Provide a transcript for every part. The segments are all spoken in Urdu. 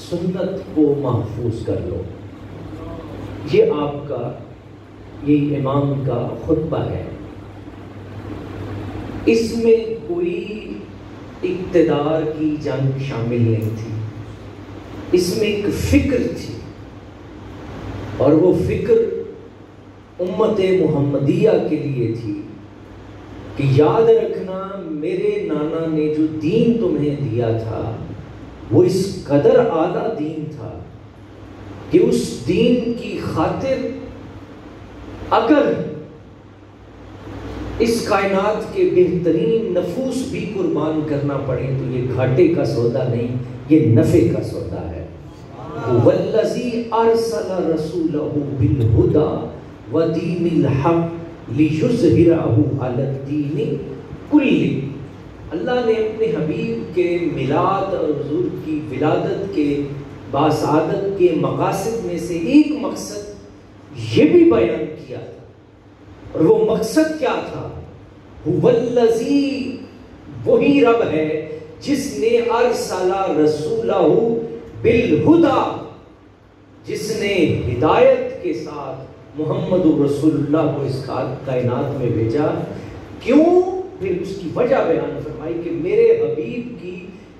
سنت کو محفوظ کر لو. یہ آپ کا، یہ امام کا خطبہ ہے. اس میں کوئی اقتدار کی جنگ شامل نہیں تھی، اس میں ایک فکر تھی، اور وہ فکر امت محمدیہ کے لیے تھی کہ یاد رکھنا میرے نانا نے جو دین تمہیں دیا تھا وہ اس قدر اعلیٰ دین تھا کہ اس دین کی خاطر اگر اس کائنات کے بہترین نفوس بھی قربان کرنا پڑے تو یہ گھاٹے کا سودا نہیں، یہ نفع کا سودا ہے. والذی ارسل رسولہ بالہدی ودین الحق لیظہرہ علی الدین کلہ. اللہ نے اپنے حبیب کے میلاد اور حضور کی ولادت کے باسعادت کے مقاصد میں سے ایک مقصد یہ بھی بیان کیا تھا، اور وہ مقصد کیا تھا؟ والذی، وہی رب ہے جس نے ارسل رسولہ بالہدی، جس نے ہدایت کے ساتھ محمد رسول اللہ کو اس کائنات میں بھیجا. کیوں؟ پھر اس کی وجہ بیان فرمائی کہ میرے حبیب کی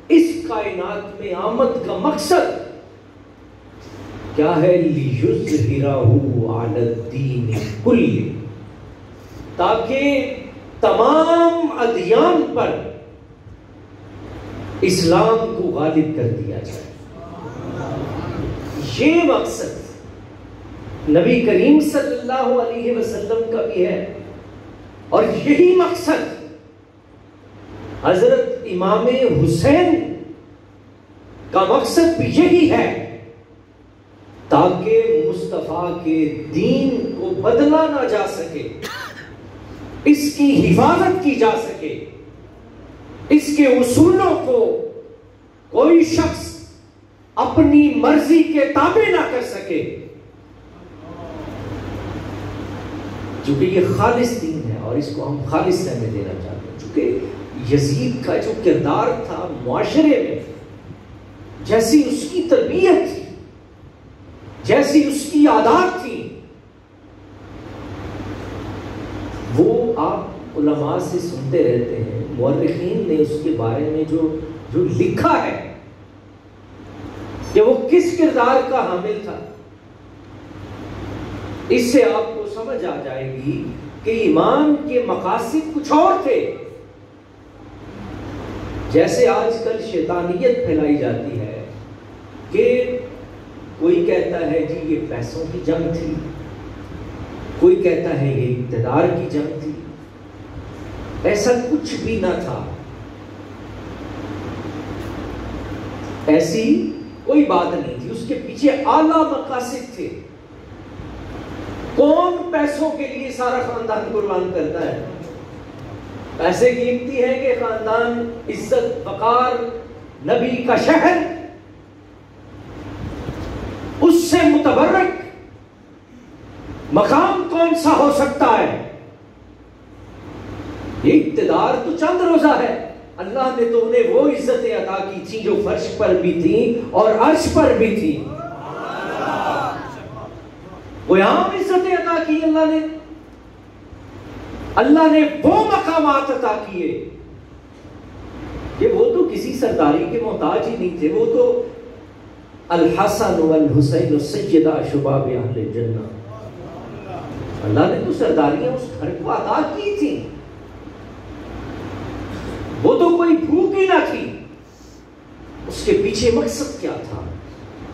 اس کائنات میں آمد کا مقصد کیا ہے؟ لیظہرہ علی الدین کلہ، تاکہ تمام ادیان پر اسلام کو غالب کر دیا جائے. یہ مقصد نبی کریم صلی اللہ علیہ وسلم کا بھی ہے، اور یہی مقصد حضرت امام حسین کا مقصد بھی یہی ہے، تاکہ مصطفیٰ کے دین کو بدلا نہ جا سکے، اس کی حفاظت کی جا سکے، اس کے اصولوں کو کوئی شخص اپنی مرضی کے تابع نہ کر سکے، چونکہ یہ خالص دین ہے اور اس کو ہم خالص سمجھ دینا چاہتے ہیں. چونکہ یزید کا جو کردار تھا معاشرے میں، جیسی اس کی تربیت تھی، جیسی اس کی عادات تھی، وہ آپ علماء سے سنتے رہتے ہیں، مورخین نے اس کے بارے میں جو لکھا ہے کہ وہ کس کردار کا حامل تھا. اس سے آپ کو سمجھ آ جائے گی کہ ایمان کے مقاصد کچھ اور تھے. جیسے آج کل شیطانیت پھیلائی جاتی ہے کہ کوئی کہتا ہے جی یہ پیسوں کی جنگ تھی، کوئی کہتا ہے یہ اقتدار کی جنگ تھی. ایسا کچھ بھی نہ تھا، ایسی کوئی بات نہیں تھی. اس کے پیچھے اعلیٰ مقاصد تھے. کون پیسوں کے لیے سارا خاندان قربان کرتا ہے؟ پیسے قیمتی ہے کہ خاندان، عزت، وقار، نبی کا شہر، اس سے متبرک مقام کون سا ہو سکتا ہے؟ یہ اقتدار تو چند روزہ ہے. اللہ نے تو انہیں وہ عزتیں عطا کی تھی جو فرش پر بھی تھی اور عرش پر بھی تھی. وہ عام عزتیں عطا کی اللہ نے وہ مقامات عطا کیے کہ وہ تو کسی سرداری کے محتاج ہی نہیں تھے. وہ تو الحسن والحسین سیدہ شباب اہل الجنہ، اللہ نے تو سرداریاں اس گھر کو عطا کی تھی. وہ تو کوئی بھوک ہی نہ تھی. اس کے پیچھے مقصد کیا تھا؟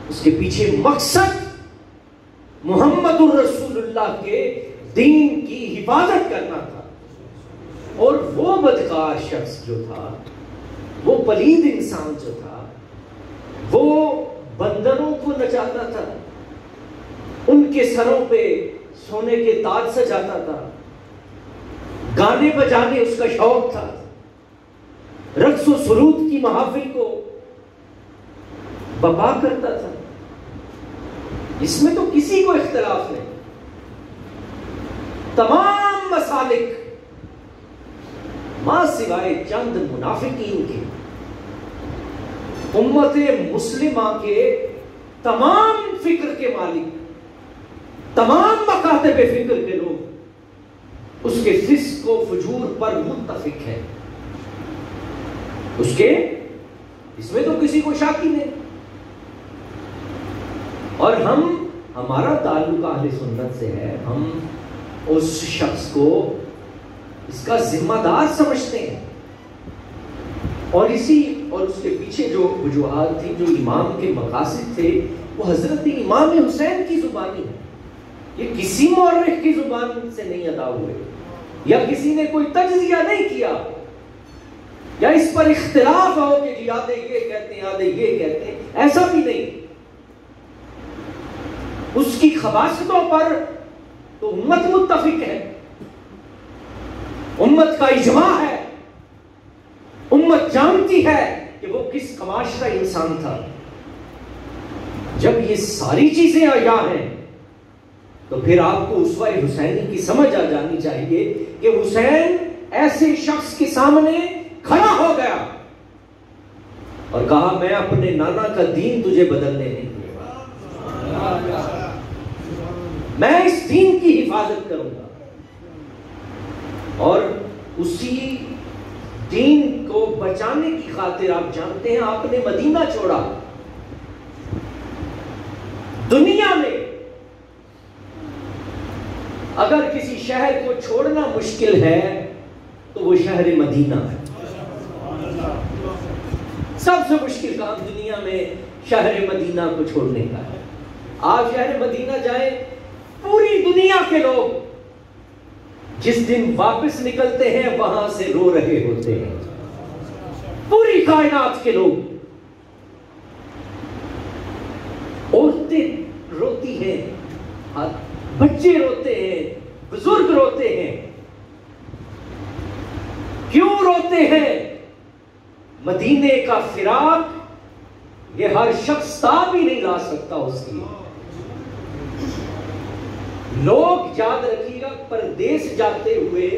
اس کے پیچھے مقصد محمد الرسول اللہ کے دین کی حفاظت کرنا تھا. اور وہ بدکار شخص جو تھا، وہ پلید انسان جو تھا، وہ بندروں کو نچاتا تھا، ان کے سروں پہ سونے کے تاج سجاتا تھا، گانے بجانے اس کا شوق تھا، رقص و سرود کی محافل کو بپا کرتا تھا. اس میں تو کسی کو اختلاف نہیں. تمام مسالک ماں سوائے چند منافقین کے امت مسلمہ کے تمام فکر کے مالک، تمام مکاتب فکر کے لوگ اس کے فسق و فجور پر متفق ہیں، اس میں تو کسی کو شک ہی نہیں۔ اور ہمارا تعلق اہل سنت سے ہے، ہم اس شخص کو اس کا ذمہ دار سمجھتے ہیں، اور اس کے پیچھے جو وجوہات تھی، جو امام کے مقاصد تھے، وہ حضرت امام حسین کی زبانی ہے، یہ کسی مورخ کی زبان سے نہیں ادا ہوئے، یا کسی نے کوئی تجزیہ نہیں کیا، یا اس پر اختلاف ہو کہ جی آدھے یہ کہتے ہیں آدھے یہ کہتے ہیں، ایسا بھی نہیں۔ اس کی خباثتوں پر تو امت متفق ہے، امت کا اجماع ہے، امت جانتی ہے کہ وہ کس کماش کا انسان تھا۔ جب یہ ساری چیزیں عیاں ہیں تو پھر آپ کو اسوہ حسینی کی سمجھ آ جانی چاہیے کہ حسین ایسے شخص کے سامنے کھڑا ہو گیا اور کہا میں اپنے نانا کا دین تجھے بدلنے نہیں دوں گا، میں اس دین کی حفاظت کروں گا، اور اسی دین کو بچانے کی خاطر آپ جانتے ہیں آپ نے مدینہ چھوڑا۔ دنیا میں اگر کسی شہر کو چھوڑنا مشکل ہے تو وہ شہر مدینہ ہے۔ سب سے مشکل کام دنیا میں شہر مدینہ کو چھوڑنے کا ہے۔ آپ شہر مدینہ جائیں، پوری دنیا کے لوگ جس دن واپس نکلتے ہیں وہاں سے رو رہے ہوتے ہیں، پوری کائنات کے لوگ، عورتیں روتی ہیں، بچے روتے ہیں، بزرگ روتے ہیں۔ کیوں روتے ہیں؟ مدینے کا فراق یہ ہر شخص تاب ہی نہیں لا سکتا اس کی۔ لوگ یاد رکھیے گا پردیس جاتے ہوئے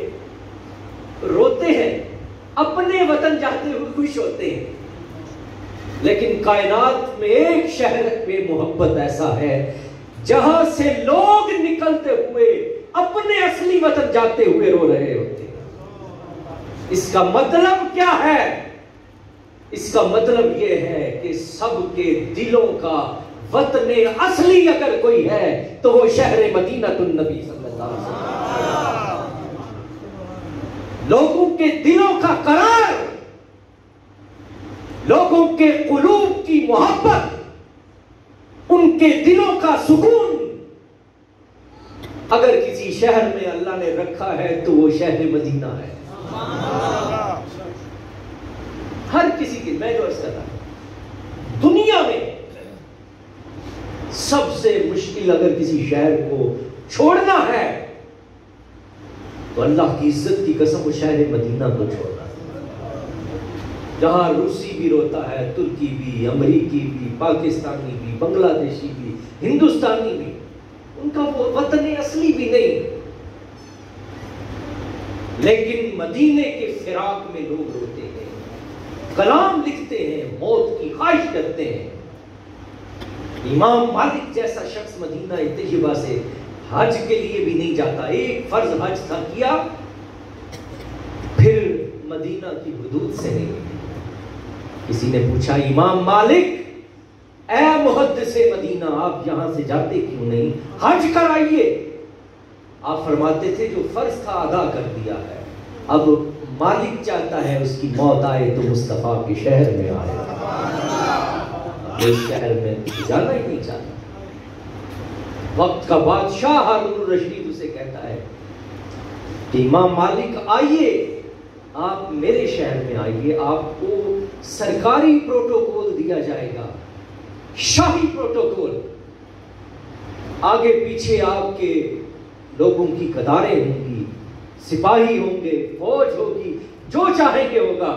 روتے ہیں، اپنے وطن جاتے ہوئے خوش ہوتے ہیں، لیکن کائنات میں ایک شہر پہ محبت ایسا ہے جہاں سے لوگ نکلتے ہوئے اپنے اصلی وطن جاتے ہوئے رو رہے ہوتے ہیں۔ اس کا مطلب کیا ہے؟ اس کا مطلب یہ ہے کہ سب کے دلوں کا وطن اصلی اگر کوئی ہے تو وہ شہر مدینہ النبی صلی اللہ علیہ وسلم۔ لوگوں کے دلوں کا قرار، لوگوں کے قلوب کی محبت، ان کے دلوں کا سکون اگر کسی شہر میں اللہ نے رکھا ہے تو وہ شہر مدینہ ہے۔ ہر کسی کی، میں جو عرض کر رہا ہوں، دنیا میں سب سے مشکل اگر کسی شہر کو چھوڑنا ہے تو اللہ کی عزت کی قسم وہ شہر مدینہ کو چھوڑنا ہے، جہاں روسی بھی روتا ہے، ترکی بھی، امریکی بھی، پاکستانی بھی، بنگلہ دیشی بھی، ہندوستانی بھی، ان کا وہ وطن اصلی بھی نہیں، لیکن مدینے کے فراق میں لوگ روتے ہیں، کلام لکھتے ہیں، موت کی خواہش کرتے ہیں۔ امام مالک جیسا شخص مدینہ طیبہ سے حج کے لیے بھی نہیں جاتا، ایک فرض حج تھا کیا، پھر مدینہ کی حدود سے نہیں۔ کسی نے پوچھا امام مالک اے محدث مدینہ آپ یہاں سے جاتے کیوں نہیں، حج کرائیے۔ آپ فرماتے تھے جو فرض تھا ادا کر دیا ہے، اب مالک چاہتا ہے اس کی موت آئے تو مصطفیٰ کے شہر میں آئے، اس شہر میں جانا ہی نہیں چاہتا۔ وقت کا بادشاہ ہارون الرشید اسے کہتا ہے کہ امام مالک آئیے، آپ میرے شہر میں آئیے، آپ کو سرکاری پروٹوکول دیا جائے گا، شاہی پروٹوکول، آگے پیچھے آپ کے لوگوں کی قطاریں ہوں گی، سپاہی ہوں گے، فوج ہوگی، جو چاہیں گے ہوگا،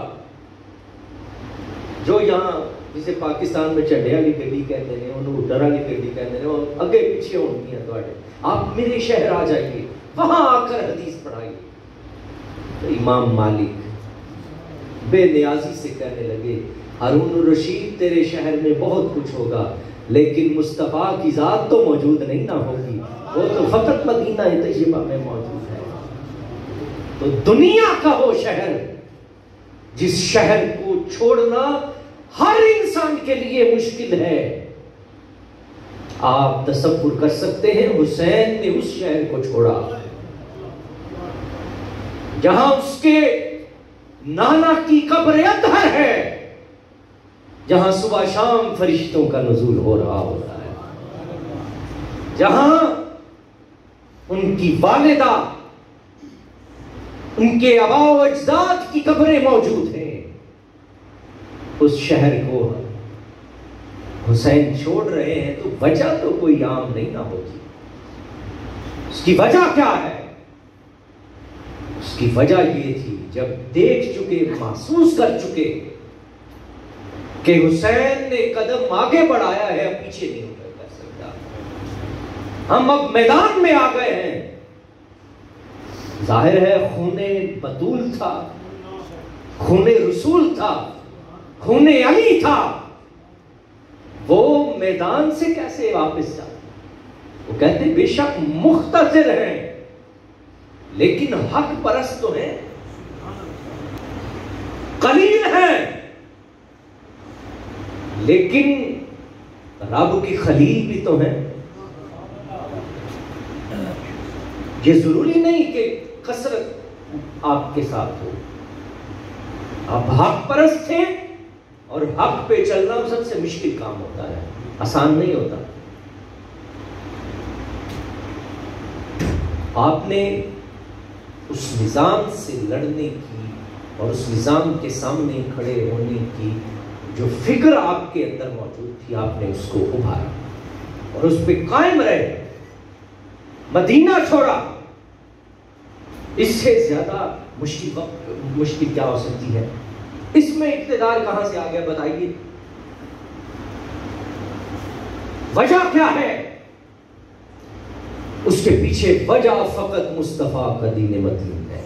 جو یہاں جسے پاکستان میں چڈے والی گڈی کہتے ہیں، انہوں ڈر والی گڈی کہتے ہیں، اگے پیچھے ہونی ہے تھوڑے، آپ میرے شہر آ جائیے، وہاں آ کر حدیث پڑھائیے۔ تو امام مالک بے نیازی سے کہنے لگے ہارون الرشید تیرے شہر میں بہت کچھ ہوگا لیکن مصطفیٰ کی ذات تو موجود نہیں نہ ہوگی، وہ تو فقط مدینہ طیبہ میں موجود ہے۔ تو دنیا کا وہ شہر جس شہر کو چھوڑنا ہر انسان کے لیے مشکل ہے، آپ تصور کر سکتے ہیں حسین نے اس شہر کو چھوڑا جہاں اس کے نانا کی قبر اطہر ہے، جہاں صبح شام فرشتوں کا نزول ہو رہا ہوتا ہے، جہاں ان کی والدہ، ان کے آباء و اجداد کی قبریں موجود ہیں، اس شہر کو حسین چھوڑ رہے ہیں تو وجہ تو کوئی عام نہیں نہ ہوتی۔ اس کی وجہ کیا ہے؟ اس کی وجہ یہ تھی، جب دیکھ چکے، محسوس کر چکے کہ حسین نے قدم آگے بڑھایا ہے، اب پیچھے نہیں کر سکتا، ہم اب میدان میں آ گئے ہیں۔ ظاہر ہے خون بطول تھا، خون رسول تھا، خون علی تھا، وہ میدان سے کیسے واپس جاتے؟ وہ کہتے بے شک مختصر ہیں لیکن حق پرست تو ہیں، قلیل ہیں لیکن رب کی خلیل بھی تو ہیں۔ یہ ضروری نہیں کہ کثرت آپ کے ساتھ ہو، آپ حق پرست ہیں، اور حق پہ چلنا سب سے مشکل کام ہوتا ہے، آسان نہیں ہوتا۔ آپ نے اس نظام سے لڑنے کی اور اس نظام کے سامنے کھڑے ہونے کی جو فکر آپ کے اندر موجود تھی، آپ نے اس کو ابھارا اور اس پہ قائم رہے، مدینہ چھوڑا۔ اس سے زیادہ مشکل کیا ہو سکتی ہے؟ اس میں اقتدار کہاں سے آ گیا بتائیے؟ وجہ کیا ہے؟ اس کے پیچھے وجہ فقط مصطفیٰ کا دین متین ہے۔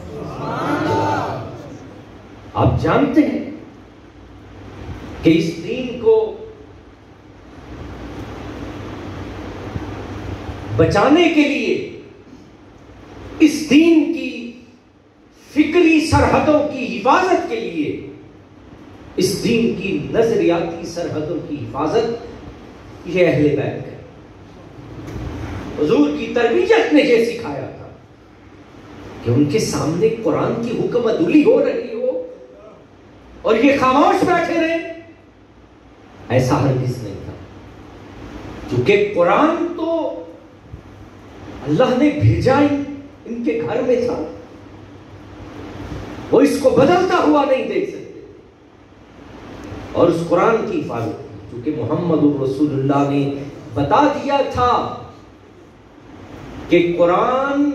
آپ جانتے ہیں کہ اس دین کو بچانے کے لیے، اس دین کی فکری سرحدوں کی حفاظت کے لیے، اس دین کی نظریاتی سرحدوں کی حفاظت یہ اہل بیت ہے۔ حضور کی تربیت نے یہ سکھایا تھا کہ ان کے سامنے قرآن کی حکم عدولی ہو رہی ہو اور یہ خاموش بیٹھے رہے، ایسا ہرگز نہیں تھا، کیونکہ قرآن تو اللہ نے بھیجا ہی ان کے گھر میں تھا، وہ اس کو بدلتا ہوا نہیں دیکھ سکتے، اور اس قرآن کی حفاظت کی، کیونکہ محمد رسول اللہ نے بتا دیا تھا کہ قرآن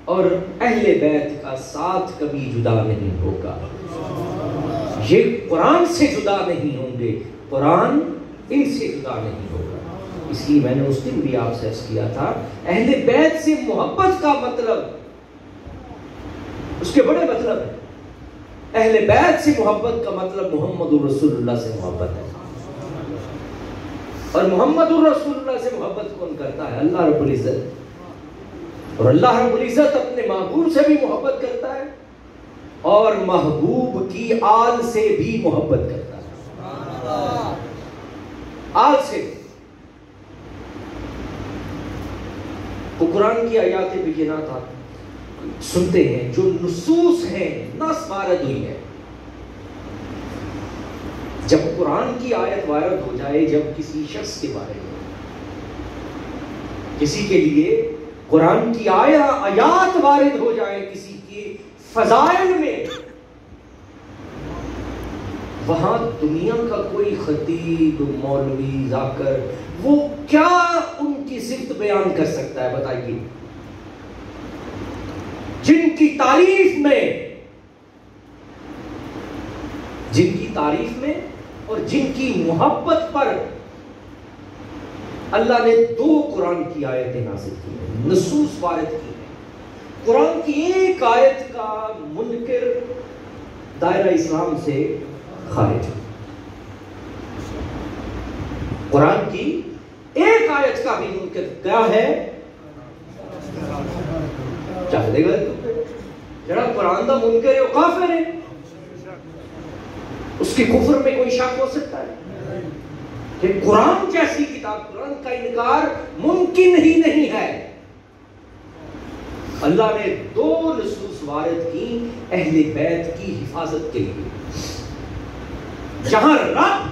اور اہل بیت کا ساتھ کبھی جدا نہیں ہوگا، یہ قرآن سے جدا نہیں ہوں گے، قرآن ان سے جدا نہیں ہوگا۔ اس لیے میں نے اس دن بھی آپ سے عرض کیا تھا، اہل بیت سے محبت کا مطلب، اس کے بڑے مطلب ہیں۔ اہل بیت سے محبت کا مطلب محمد رسول اللہ سے محبت ہے، اور محمد رسول اللہ سے محبت کون کرتا ہے؟ اللہ رب العزت، اور اللہ رب العزت اپنے محبوب سے بھی محبت کرتا ہے اور محبوب کی آل سے بھی محبت کرتا ہے، آل سے۔ تو قرآن کی آیات بینات آپ سنتے ہیں، جو نصوص ہیں، نص وارد ہوئی ہے۔ جب قرآن کی آیت وارد ہو جائے، جب کسی شخص کے بارے میں، کسی کے لیے قرآن کی آیات وارد ہو جائے، کسی کے فضائل میں، وہاں دنیا کا کوئی خطیب، مولوی، ذاکر، وہ کیا ان کی صفت بیان کر سکتا ہے بتائیے؟ جن کی تعریف میں اور جن کی محبت پر اللہ نے 2 قرآن کی آیتیں نازل کی ہیں، نصوص وارد کی ہیں۔ قرآن کی ایک آیت کا منکر دائرہ اسلام سے خارج ہے، قرآن کی ایک آیت کا بھی منکر کیا ہے؟ چاہے دے گا جڑا قرآن دا منکر ہے وہ کافر ہے. اس کے کفر میں کوئی شک ہو سکتا ہے کہ قرآن جیسی کتاب، قرآن کا انکار ممکن ہی نہیں ہے. اللہ نے 2 نصوص وارد کی اہل بیت کی حفاظت کے لیے. جہاں رب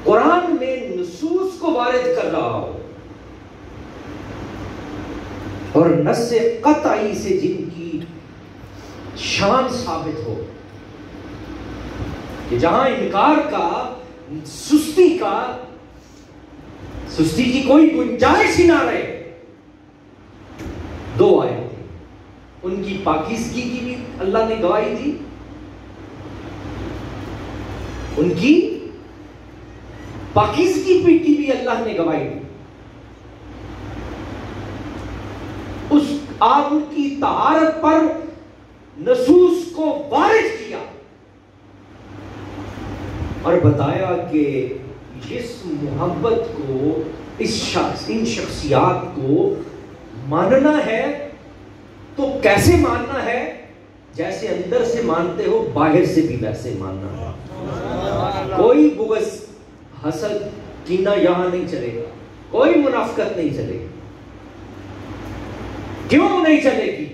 قرآن میں نصوص کو وارد کر رہا ہو اور نص قطعی سے جن کی شان ثابت ہو، کہ جہاں انکار کا، سستی کی کوئی گنجائش ہی نہ رہے. 2 آیتیں، ان کی پاکیزگی کی بھی اللہ نے گواہی دی، ان کی پاکیزگی کی بھی اللہ نے گواہی دی. اس آپ کی طہارت پر نصوص کو وارد کیا اور بتایا کہ جس محبت کو، ان شخصیات کو ماننا ہے تو کیسے ماننا ہے؟ جیسے اندر سے مانتے ہو باہر سے بھی ویسے ماننا ہے. کوئی بغض، حسد، کینہ یہاں نہیں چلے گا، کوئی منافقت نہیں چلے گی. کیوں نہیں چلے گی؟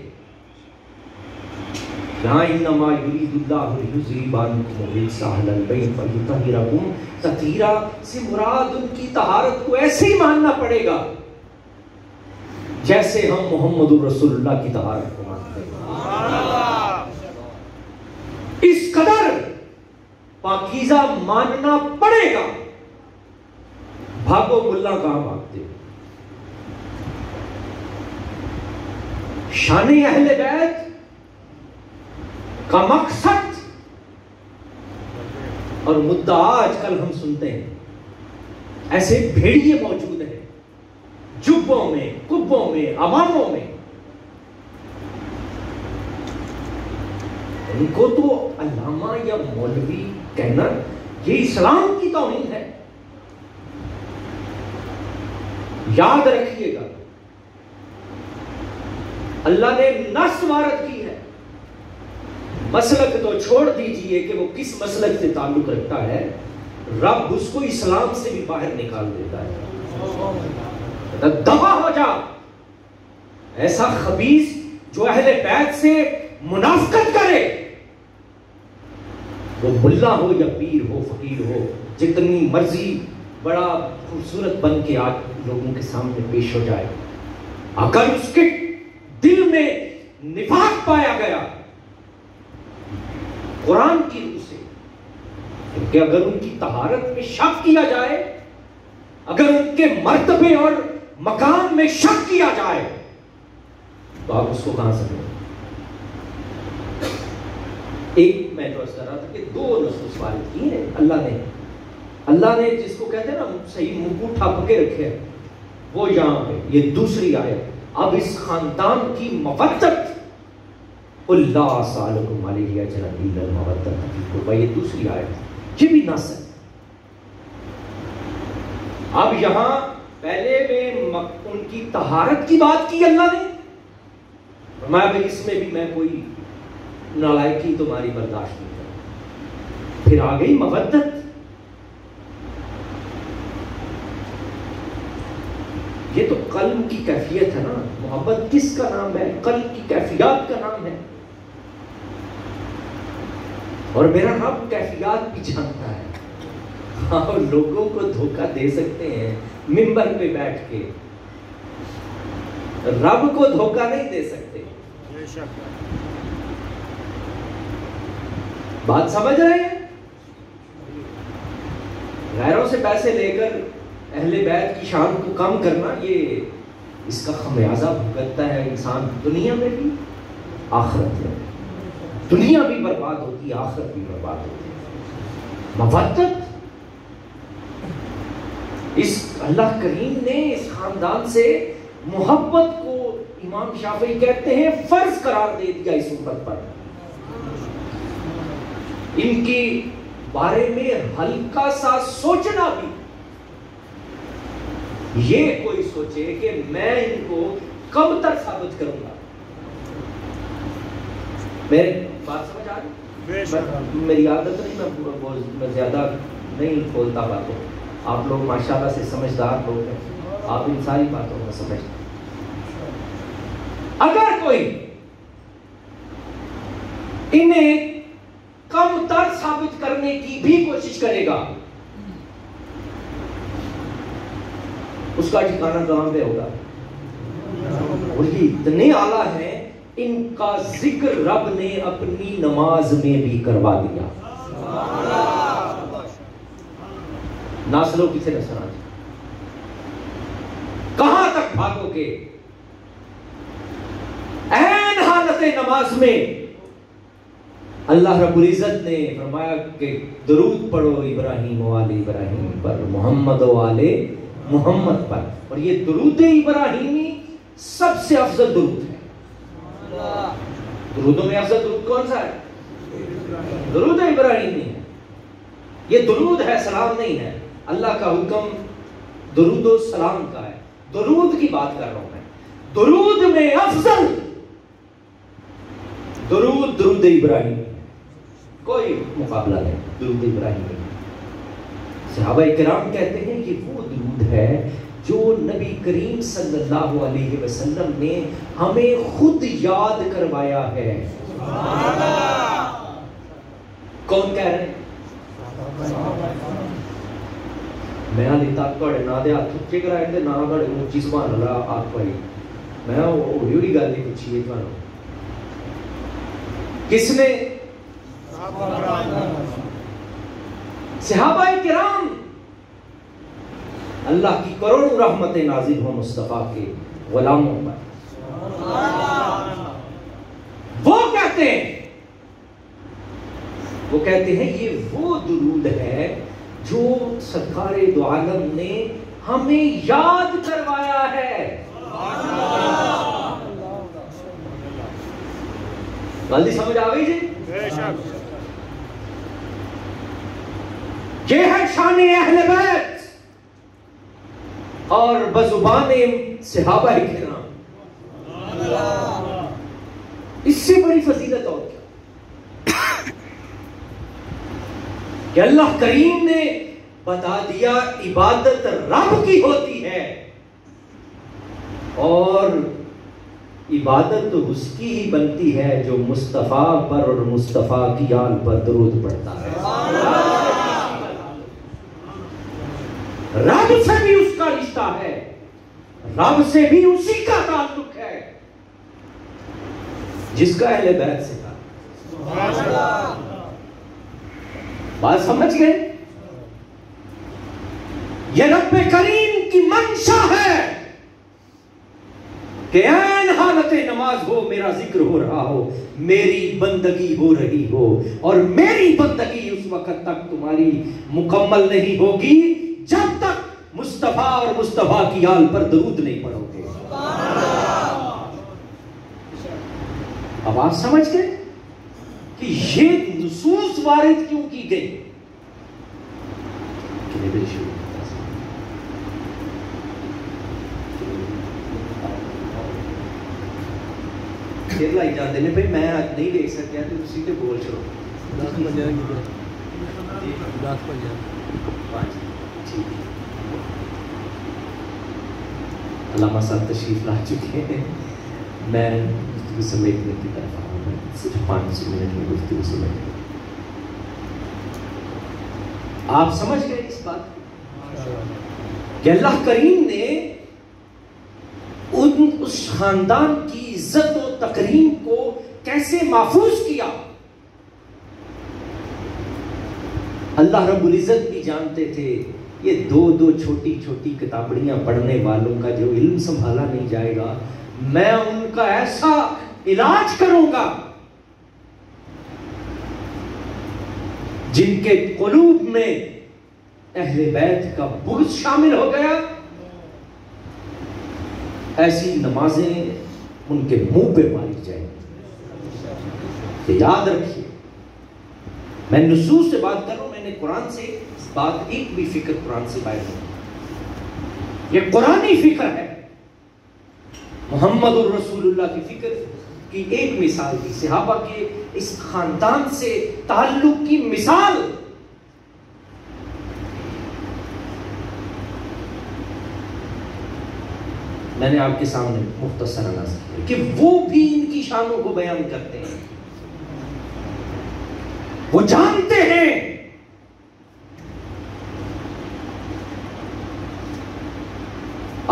یہاں انما یرید اللہ لیذہب عنکم الرجس اہل البیت ویطہرکم تطہیرا سے مراد ان کی طہارت کو ایسے ہی ماننا پڑے گا جیسے ہم محمد رسول اللہ کی طہارت کو مانتے ہیں. اس قدر پاکیزہ ماننا پڑے گا. بھاگو ملا کہاں بھاگتے ہو؟ شان اہل بیت کا مقصد اور مدعا آج کل ہم سنتے ہیں، ایسے بھیڑیے موجود ہیں جبوں میں، کبوں میں، عواموں میں. ان کو تو علامہ یا مولوی کہنا یہ اسلام کی توہین ہے. یاد رکھیے گا اللہ نے نص وارد کی ہے. مسلک تو چھوڑ دیجئے کہ وہ کس مسلک سے تعلق رکھتا ہے، رب اس کو اسلام سے بھی باہر نکال دیتا ہے. دبا ہو جا ایسا خبیث جو اہل بیت سے منافقت کرے، وہ ملا ہو یا پیر ہو، فقیر ہو، جتنی مرضی بڑا خوبصورت بن کے آج لوگوں کے سامنے پیش ہو جائے، اگر اس کے دل میں نفاق پایا گیا قرآن کی روح سے، کیونکہ اگر ان کی طہارت میں شک کیا جائے، اگر ان کے مرتبے اور مقام میں شک کیا جائے تو آپ اس کو کہاں سمجھیں؟ ایک میں تو اس طرح تھا کہ 2 نصوص وارد کی ہیں اللہ نے جس کو کہتے ہیں نا صحیح منہ کو ٹھپ کے رکھے ہیں، وہ یہاں پہ یہ دوسری آیت. اب اس خاندان کی مودت، اللہ سالکم علیہ اجرا الا المودۃ فی القربى، یہ دوسری آیت، یہ بھی نص ہے. اب یہاں پہلے میں ان کی طہارت کی بات کی اللہ نے، فرمایا بھائی اس میں بھی میں کوئی نالائکی تمہاری برداشت نہیں کروں. پھر آ گئی مودت. یہ تو قلب کی کیفیت ہے نا. محبت کس کا نام ہے؟ قلب کی کیفیات کا نام ہے. اور میرا رب کیفیات بھی جانتا ہے. اور لوگوں کو دھوکہ دے سکتے ہیں منبر پہ بیٹھ کے، رب کو دھوکہ نہیں دے سکتے. بات سمجھ رہے ہیں؟ غیروں سے پیسے لے کر اہل بیت کی شان کو کم کرنا، یہ اس کا خمیازہ بھگتتا ہے انسان دنیا میں بھی آخرت میں. دنیا بھی برباد ہوتی ہے، آخرت بھی برباد ہوتی ہے. مودت، اس اللہ کریم نے اس خاندان سے محبت کو امام شافعی کہتے ہیں فرض قرار دے دیا اس امت پر. ان کی بارے میں ہلکا سا سوچنا بھی یہ کوئی سوچے کہ میں ان کو کب تک ثابت کروں گا. میری بات سمجھ آ رہی؟ میری عادت نہیں, میں زیادہ نہیں کھولتا باتوں. آپ لوگ ماشاءاللہ سے سمجھدار لوگ ہیں, آپ ان ساری باتوں کو سمجھتے ہیں. اگر کوئی انہیں کم تر ثابت کرنے کی بھی کوشش کرے گا, اس کا ٹھکانہ کہاں پہ ہوگا؟ اور یہ اتنے اعلیٰ ہیں, ان کا ذکر رب نے اپنی نماز میں بھی کروا دیا. ناسلو کسے نسل آج کہاں تک بھاگو گے؟ این حالت نماز میں اللہ رب العزت نے فرمایا کہ درود پڑھو ابراہیم و آل ابراہیم پر, محمد و آل محمد پر. اور یہ درود ابراہیمی سب سے افضل درود ہے. درودوں میں افضل درود کون سا ہے؟ درود ابراہیمی ہے. یہ درود ہے, سلام نہیں ہے. اللہ کا حکم درود و سلام کا ہے. درود کی بات کر رہا ہوں میں. درود میں افضل درود ابراہیم, کوئی مقابلہ نہیں درود ابراہیم. صحابہ کرام کہتے ہیں کہ وہ درود ہے جو نبی کریم صلی اللہ علیہ وسلم نے ہمیں خود یاد کروایا ہے. کون کہہ رہے ہیں؟ میں لیتا توڑے نا دے ہاتھ اٹھے کرائے تھے, نا توڑے اونچی سبحان اللہ آت پائی. میں ہوئی گل نہیں پوچھی ہے تمہارا. کس نے؟ صحابہ کرام. اللہ کی کروڑوں رحمتیں نازل ہوں مصطفیٰ کے غلاموں پر. وہ کہتے ہیں یہ وہ درود ہے جو سرکار دو عالم نے ہمیں یاد کروایا ہے. غلطی سمجھ آ گئی جی؟ یہ ہے شان اہل بیت اور بزبان صحابہ کرام. اس سے بڑی فضیلت اور کیا کہ اللہ کریم نے بتا دیا عبادت رب کی ہوتی ہے اور عبادت اس کی ہی بنتی ہے جو مصطفیٰ پر اور مصطفیٰ کی آل پر درود پڑھتا ہے. رب سے بھی اس کا رشتہ ہے, رب سے بھی اسی کا تعلق ہے جس کا اہل بیت سے تھا. بات سمجھ گئے؟ یہ رب کریم کی منشا ہے کہ این حالت نماز ہو میرا ذکر ہو رہا ہو, میری بندگی ہو رہی ہو, اور میری بندگی اس وقت تک تمہاری مکمل نہیں ہوگی جب تک مصطفیٰ اور مصطفیٰ کی آل پر درود نہیں پڑھو گے. اب آپ سمجھ گئے کہ یہ نصوص وارد کیوں کی گئی؟ لائی جاتے ہیں بھائی میں آج نہیں دیکھ سکیا تو اسی تے بول چھوڑو. علامہ صاحب تشریف لا چکے ہیں, میں گفتگو سمیٹنے کی طرف آؤں گا. صرف 5 منٹ میں گفتگو سمیٹنے. آپ سمجھ گئے اس بات کہ اللہ کریم نے اس خاندان کی عزت و تکریم کو کیسے محفوظ کیا. اللہ رب العزت بھی جانتے تھے یہ 2 چھوٹی چھوٹی کتابڑیاں پڑھنے والوں کا جو علم سنبھالا نہیں جائے گا, میں ان کا ایسا علاج کروں گا جن کے قلوب میں اہل بیت کا بغض شامل ہو گیا. ایسی نمازیں ان کے منہ پہ ماری جائیں. یاد رکھیے میں نصوص سے بات کر رہا ہوں, میں نے قرآن سے بات ایک بھی فکر قرآن سے باہر نہیں. یہ قرآنی فکر ہے، محمد الرسول اللہ کی فکر کی ایک مثال تھی، صحابہ کے اس خاندان سے تعلق کی مثال۔ میں نے آپ کے سامنے مختصر انداز کیا کہ وہ بھی ان کی شانوں کو بیان کرتے ہیں، وہ جانتے ہیں۔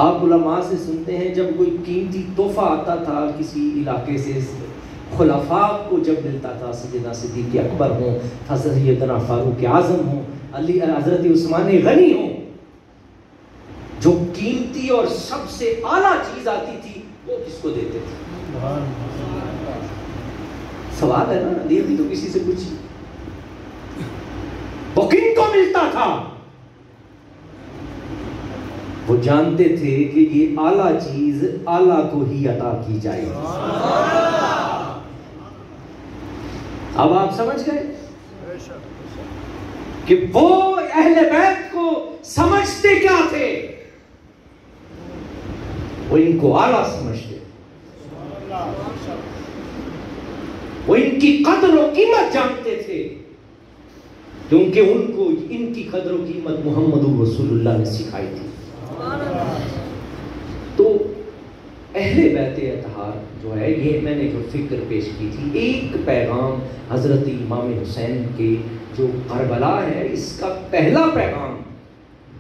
آپ علماء سے سنتے ہیں جب کوئی قیمتی تحفہ آتا تھا کسی علاقے سے، خلفاء کو جب ملتا تھا، سیدنا صدیق اکبر ہوں، حضرت سیدنا فاروق اعظم ہوں، حضرت عثمان غنی ہوں، جو قیمتی اور سب سے اعلیٰ چیز آتی تھی وہ کس کو دیتے تھے؟ سوال ہے نا، دیا بھی تو کسی سے کچھ، وہ کن کو ملتا تھا؟ وہ جانتے تھے کہ یہ اعلیٰ چیز اعلیٰ کو ہی عطا کی جائے گی۔ اب آپ سمجھ گئے کہ وہ اہل بیت کو سمجھتے کیا تھے؟ وہ ان کو اعلیٰ سمجھتے، وہ ان کی قدر و قیمت جانتے تھے، کیونکہ ان کو ان کی قدر و قیمت محمد رسول اللہ نے سکھائی تھی۔ تو اہل بیت اطہار جو ہے، یہ میں نے جو فکر پیش کی تھی، ایک پیغام حضرت امام حسین کے جو کربلا ہے، اس کا پہلا پیغام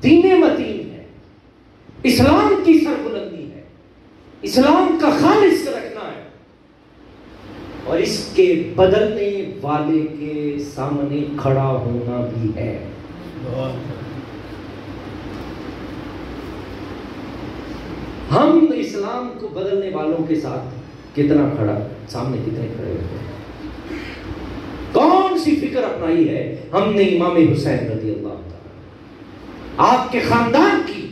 دین متین ہے، اسلام کی سربلندی ہے، اسلام کا خالص رکھنا ہے، اور اس کے بدلنے والے کے سامنے کھڑا ہونا بھی ہے۔ ہم اسلام کو بدلنے والوں کے ساتھ کتنا کھڑا، سامنے کتنے کھڑے ہوتے ہیں؟ کون سی فکر اپنائی ہے ہم نے امام حسین رضی اللہ تعالیٰ آپ کے خاندان کی؟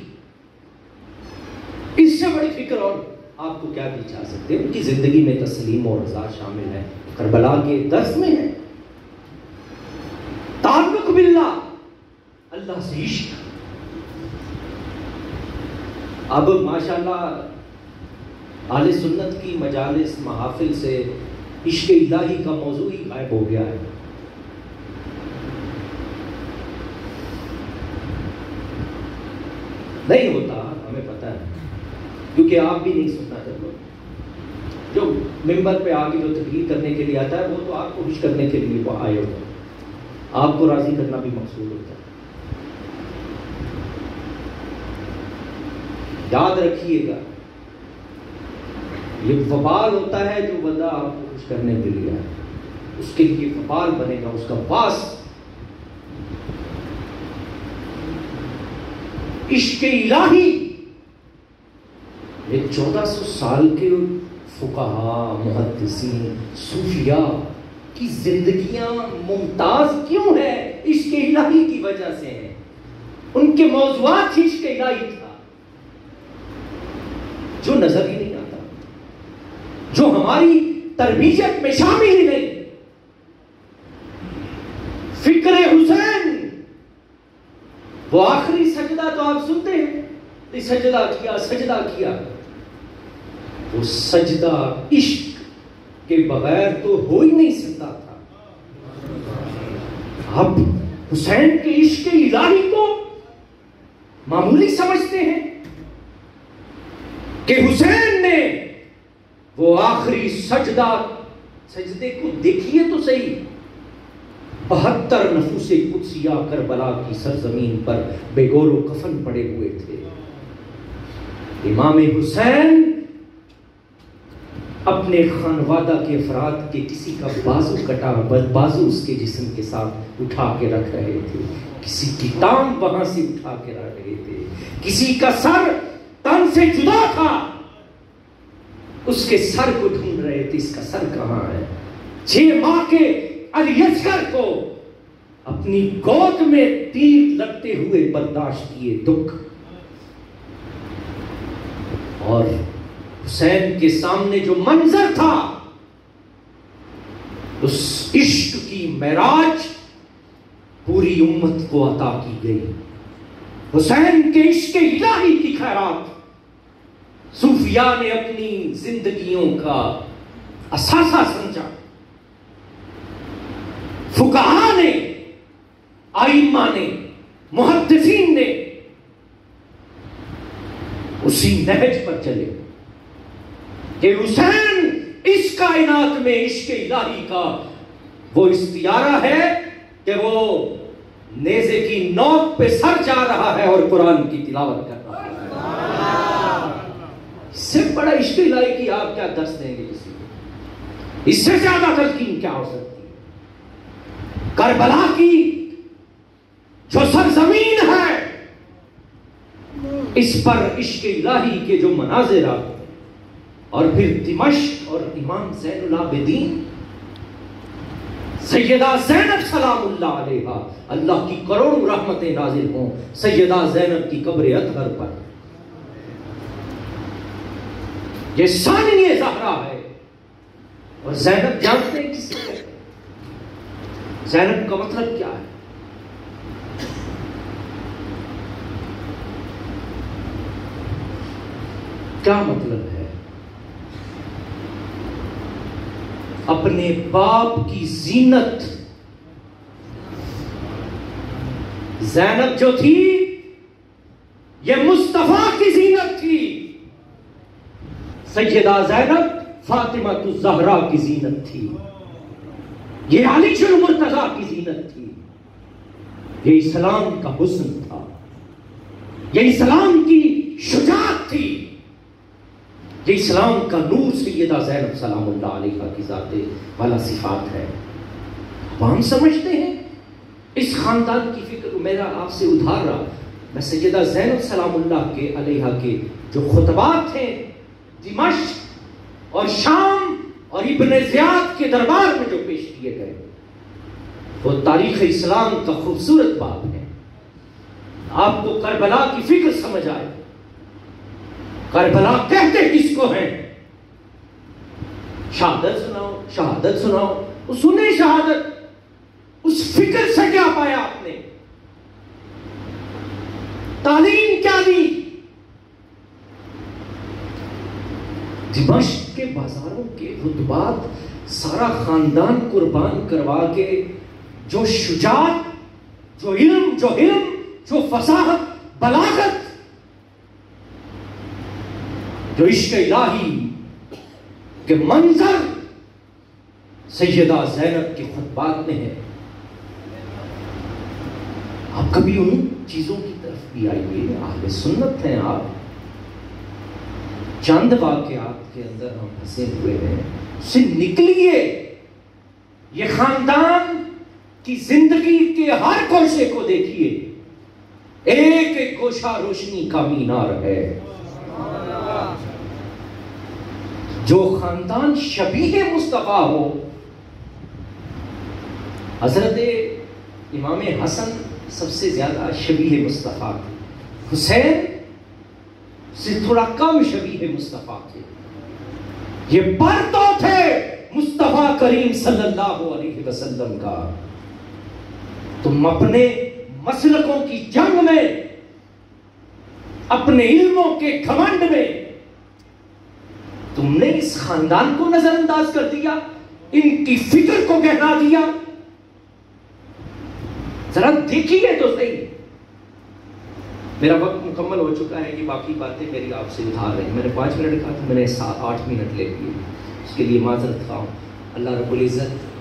اس سے بڑی فکر اور آپ کو کیا دی جا سکتے؟ ان کی زندگی میں تسلیم اور رضا شامل ہے، کربلا کے درس میں ہے، تعلق باللہ، اللہ سے عشق۔ اب ماشاءاللہ اہل سنت کی مجالس محافل سے عشق الہی کا موضوع ہی غائب ہو گیا ہے۔ نہیں ہوتا، ہمیں پتہ ہے، کیونکہ آپ بھی نہیں سننا چاہتے۔ جو ممبر پہ آگے جو تقریر کرنے کے لیے آتا ہے وہ تو آپ کو خوش کرنے کے لیے وہ آئے ہوتا ہے، آپ کو راضی کرنا بھی مقصود ہوتا ہے۔ یاد رکھیے گا، یہ وبال ہوتا ہے جو بندہ آپ کو خوش کرنے کے لیے آئے، اس کے لیے وبال بنے گا، اس کا باس۔ عشق الہی، یہ 1400 سال کے فقہاء، محدثین، صوفیاء کی زندگیاں ممتاز کیوں ہیں؟ عشق الہی کی وجہ سے ہیں، ان کے موضوعات عشق الہی تھا، جو نظر ہی نہیں آتا، جو ہماری تربیت میں شامل ہی نہیں۔ فکر حسین، وہ آخری سجدہ تو آپ سنتے ہیں، سجدہ کیا، سجدہ کیا، وہ سجدہ عشق کے بغیر تو ہو ہی نہیں سکتا تھا۔ آپ حسین کے عشق الہی کو معمولی سمجھتے ہیں کہ حسین نے وہ آخری سجدے کو دیکھیے تو صحیح، 72 نفوس قدسیہ کربلا کی سرزمین پر بے گور و کفن پڑے ہوئے تھے۔ امام حسین اپنے خانوادہ کے افراد کے کسی کا بازو کٹا، بازو اس کے جسم کے ساتھ اٹھا کے رکھ رہے تھے، کسی کی ٹانگ وہاں سے اٹھا کے رکھ رہے تھے، کسی کا سر تن سے جدا تھا، اس کے سر کو ڈھونڈ رہے تھے، اس کا سر کہاں ہے؟ 6 ماہ کے علی اصغر کو اپنی گود میں تیر لگتے ہوئے برداشت کیے دکھ، اور حسین کے سامنے جو منظر تھا، اس عشق کی معراج پوری امت کو عطا کی گئی۔ حسین کے عشق الہی کی خیرات صوفیاء نے اپنی زندگیوں کا اثاثہ سمجھا، فقہاء نے، ائمہ نے، محدثین نے اسی نہج پر چلے کہ حسین اس کائنات میں عشق الہی کا وہ استعارہ ہے کہ وہ نیزے کی نوک پہ سر جا رہا ہے اور قرآن کی تلاوت کر رہا ہے۔ اس سے بڑا عشق الہی کی آپ کیا درس دیں گے کسی کو؟ اس سے زیادہ تلقین کیا ہو سکتی ہے؟ کربلا کی جو سرزمین ہے، اس پر عشق الہی کے جو مناظر آتے، اور پھر دمشق اور امام زین العابدین سیدہ زینب سلام اللہ علیہا، اللہ کی کروڑوں رحمتیں نازل ہوں سیدہ زینب کی قبر اطہر پر۔ یہ ثانی زہرا ہے، اور زینب جانتے ہیں کس سے کہتے ہیں؟ زینب کا مطلب کیا ہے؟ کیا مطلب ہے؟ اپنے باپ کی زینت۔ زینب جو تھی یہ مصطفیٰ کی زینت تھی۔ سیدہ زینب فاطمہ الزہرا کی زینت تھی، یہ علی المرتضیٰ کی زینت تھی، یہ اسلام کا حسن تھا، یہ اسلام کی شجاعت تھی، یہ اسلام کا نور سیدہ زینب سلام اللہ علیہا کی ذات والا صفات ہے۔ اب ہم سمجھتے ہیں اس خاندان کی فکر میرا آپ سے ادھار رہا، میں سیدہ زینب سلام اللہ کے علیہا کے جو خطبات ہیں دمشق اور شام اور ابن زیاد کے دربار میں جو پیش کیے گئے وہ تاریخ اسلام کا خوبصورت باب ہے۔ آپ کو کربلا کی فکر سمجھ آئے، کربلا کہتے کس کو ہیں؟ شہادت سناؤ، شہادت سناؤ، وہ سنے شہادت، اس فکر سے کیا پایا آپ نے؟ تعلیم کیا دی؟ دمشق کے بازاروں کے خطبات سارا خاندان قربان کروا کے جو شجاعت، جو علم، جو فصاحت، بلاغت، جو عشق الہی کے منظر سیدہ زینب کے خطبات میں ہے، آپ کبھی ان چیزوں کی طرف بھی آئیے۔ اہل سنت ہیں آپ، چند واقعات کے اندر ہم پھنسے ہوئے ہیں، اس سے نکلیے۔ یہ خاندان کی زندگی کے ہر گوشے کو دیکھیے، ایک ایک گوشہ روشنی کا مینار ہے۔ جو خاندان شبیہ مصطفیٰ ہو، حضرت امام حسن سب سے زیادہ شبیہ مصطفیٰ تھے، حسین سے تھوڑا کم شبیہ مصطفیٰ تھے، یہ پرتو تھے مصطفیٰ کریم صلی اللہ علیہ وسلم کا۔ تم اپنے مسلکوں کی جنگ میں، اپنے علموں کے گھمنڈ میں تم نے اس خاندان کو نظر انداز کر دیا، ان کی فکر کو گہرا دیا۔ ذرا دیکھیے تو صحیح۔ میرا وقت مکمل ہو چکا ہے، یہ باقی باتیں میری آپ سے ادھار رہی۔ میں نے 5 منٹ کہا تھا، میں نے 7-8 منٹ لے لیے، اس کے لیے معذرت خواہ ہوں۔ اللہ رب العزت